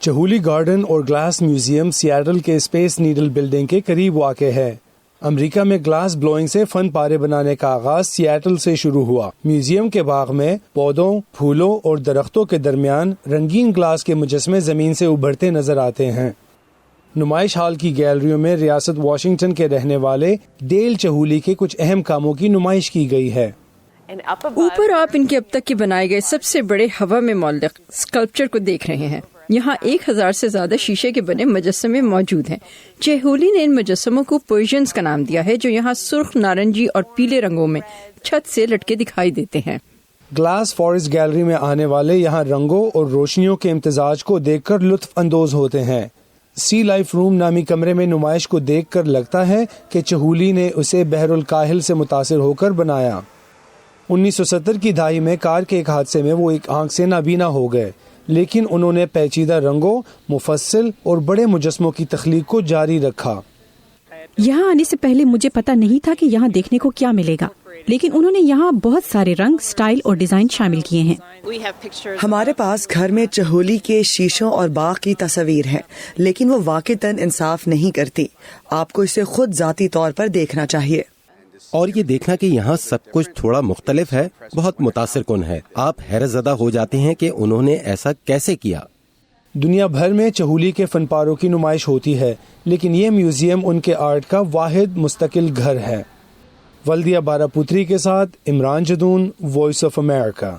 چہولی garden اور glass museum Seattle کے space needle building کے قریب واقع ہے۔ امریکہ میں گلاس بلوئنگ سے فن پارے بنانے کا آغاز سیاٹل سے شروع ہوا۔ میوزیم کے باغ میں پودوں، پھولوں اور درختوں کے درمیان رنگین گلاس کے مجسمے زمین سے ابھرتے نظر آتے ہیں۔ نمائش ہال کی گیلریوں میں ریاست واشنگٹن کے رہنے والے ڈیل چہولی کے کچھ اہم کاموں کی نمائش کی گئی ہے۔ اوپر آپ ان کے اب تک کے بنائے گئے سب سے بڑے ہوا میں معلق اسکلپچر کو دیکھ رہے ہیں۔ یہاں 1000 سے زیادہ شیشے کے بنے مجسمے موجود ہیں۔ چہولی نے ان مجسموں کو پرشینز کا نام دیا ہے، جو یہاں سرخ، نارنجی اور پیلے رنگوں میں چھت سے لٹکے دکھائی دیتے ہیں۔ گلاس فارسٹ گیلری میں آنے والے یہاں رنگوں اور روشنیوں کے امتزاج کو دیکھ کر لطف اندوز ہوتے ہیں۔ سی لائف روم نامی کمرے میں نمائش کو دیکھ کر لگتا ہے کہ چہولی نے اسے بحر الکاہل سے متاثر ہو کر بنایا۔ 1970 کی دہائی میں کار کے ایک حادثے میں وہ ایک آنکھ سے نابینا ہو گئے، لیکن انہوں نے پیچیدہ رنگوں، مفصل اور بڑے مجسموں کی تخلیق کو جاری رکھا۔ یہاں آنے سے پہلے مجھے پتا نہیں تھا کہ یہاں دیکھنے کو کیا ملے گا، لیکن انہوں نے یہاں بہت سارے رنگ، سٹائل اور ڈیزائن شامل کیے ہیں۔ ہمارے پاس گھر میں چہولی کے شیشوں اور باغ کی تصاویر ہیں، لیکن وہ واقعتاً انصاف نہیں کرتی۔ آپ کو اسے خود ذاتی طور پر دیکھنا چاہیے۔ اور یہ دیکھنا کہ یہاں سب کچھ تھوڑا مختلف ہے بہت متاثر کن ہے۔ آپ حیرت زدہ ہو جاتے ہیں کہ انہوں نے ایسا کیسے کیا۔ دنیا بھر میں چہولی کے فن پاروں کی نمائش ہوتی ہے، لیکن یہ میوزیم ان کے آرٹ کا واحد مستقل گھر ہے۔ ولدیہ بارہ پوتری کے ساتھ Imran Jadoon, voice of America.